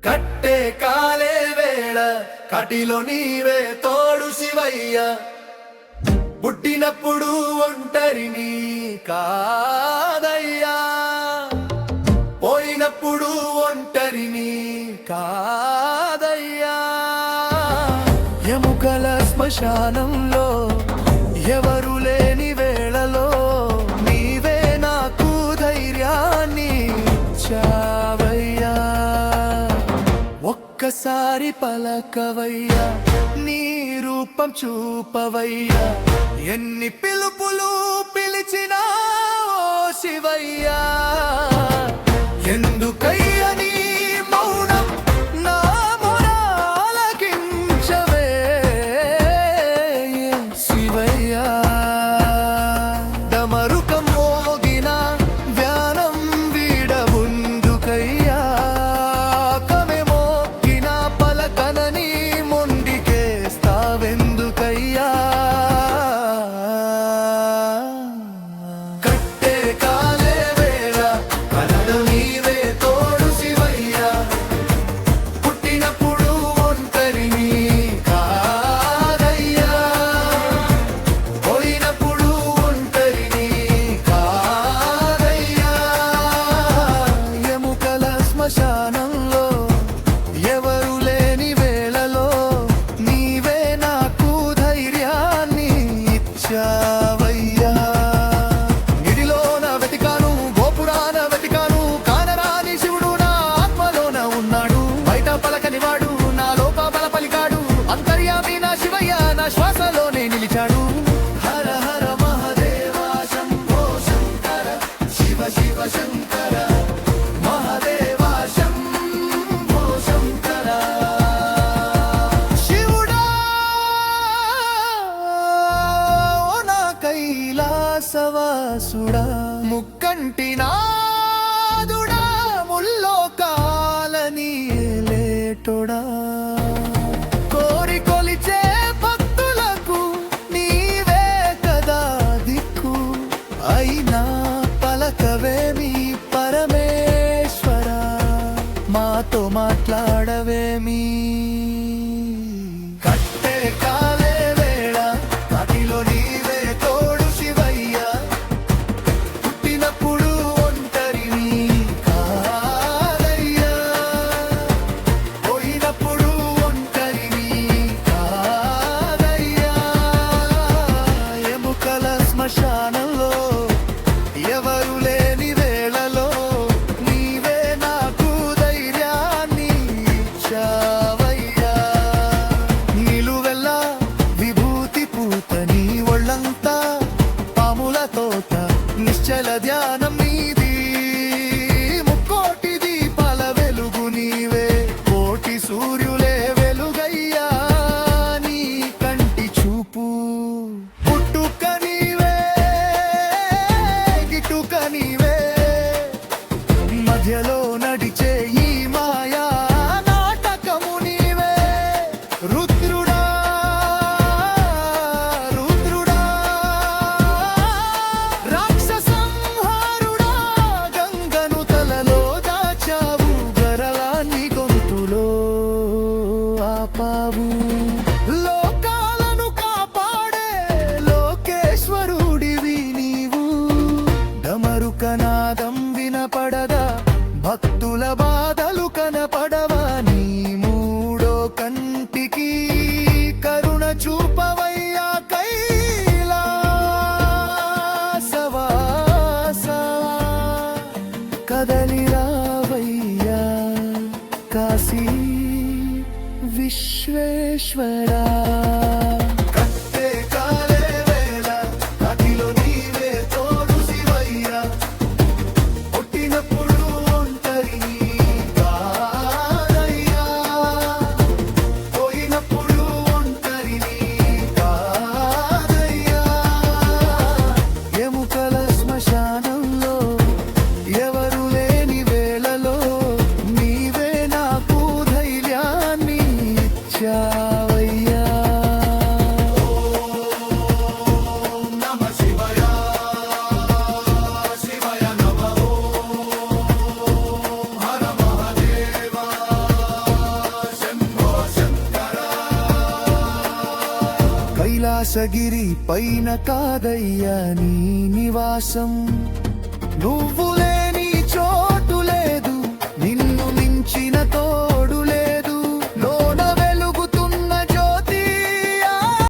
కట్టే కాలే వేళ కటిలో నీవే తోడు శివయ్య, పుట్టినప్పుడు ఒంటరిని కాదయ్యా, పోయినప్పుడు ఒంటరిని కాదయ్యా. ఎముకల శ్మశానంలో ఎవరు లేని వేళలో నీవే నాకు ధైర్యాన్ని చావయ్యా. ఒక్కసారి పలకవయ్యా, నీ రూపం చూపవయ్యా, ఎన్ని పిలుపులు పిలిచినా ఓ శివయ్యా. ఎందుకయ్యా నీ మౌనం, నా మొర ఆలకించవే శివయ్యా. డమరుకం మోగిన ధ్యానం వీడముందుకయ్యా, కమె మోగిన పలకనని మొండికేస్తావెందుకయ్యా. కట్టే కాలే వేళ కలలు నీవే తోడు శివయ్యా, పుట్టినప్పుడు ఒంటరిని కాదయ్యా, పోయినప్పుడు ఒంటరిని కాదయ్యా. ఎముకల శ్మశానంలో ఎవరు లేని వేళలో నీవే నాకు ధైర్యాన్ని ఇచ్చావయ్యా. నిడిలోన వెతికాను, గోపురాన వెతికాను, కానరాని శివుడు నా ఆత్మలోన ఉన్నాడు. బయట పలకని వాడు నా లోపల పలికాడు, అంతర్యామి నా శివయ్య నా శ్వాసలోనే నిలిచాడు. హర హర మహదేవ శంభో శంకర, శివ శివ శంకర మహదేవ శంభో శంకర. శివుడా ఓ నా కైలాసవాసుడా, ముక్కంటి నాదుడా, ముల్లోకాలని ఏలేటోడా, కోరి కొలిచే భక్తులకు నీవే కదా దిక్కు. అయినా పలకవేమి పరమేశ్వర, మాతో మాట్లాడవేమి. కట్టే కాలే వేళ కటిలో నీవే తోడు శివయ్య, పుట్టినప్పుడు ఒంటరిని కాదయ్యా, పోయినప్పుడు ఒంటరిని కాదయ్యా. ఎముకల శ్మశానంలో ఎవరు లేని వేళలో నీవే నాకు ధైర్యాన్ని ఇచ్చావయ్యా. నిలువెల్లా విభూతి పూత నీ ఒళ్ళంతా పాముల తోట, నిశ్చల ధ్యానం నీది, ముక్కోటి దీపాల వెలుగు నీవే, కోటి సూర్యులే వెలుగయ్యా నీ కంటి చూపు. పుట్టుక నీవే, గిట్టుక నీవే, మధ్యలో నడిచే ఈ మాయా నాటకము నీవే. రుద్రుడా రుద్రుడా, రాక్షసంహారుడా, గంగను తలలో దాచావు, గరళాన్ని గొంతులో ఆపావు. లోకాలను కాపాడే లోకేశ్వరుడివి నీవు, డమరుకనాదం వినపడదా, భక్తుల బాధలు కనపడవా, నీ మూడో కంటికి కరుణ చూపవయ్యా కైలాసవాస. కదలిరావయ్యా కాశీ విశ్వేశ్వరా. కట్టే కాలే వేళ కటిలో నీవే తోడు శివయ్య, పుట్టినప్పుడు ఒంటరిని కాదయ్యా, పోయినప్పుడు ఒంటరిని కాదయ్యా. ఎముకల శ్మశానంలో ఎవరు లేని వేళలో నీవే నాకు ధైర్యం కైలాసగిరి పైన కాదయ్యా నీ నివాసం నువ్వు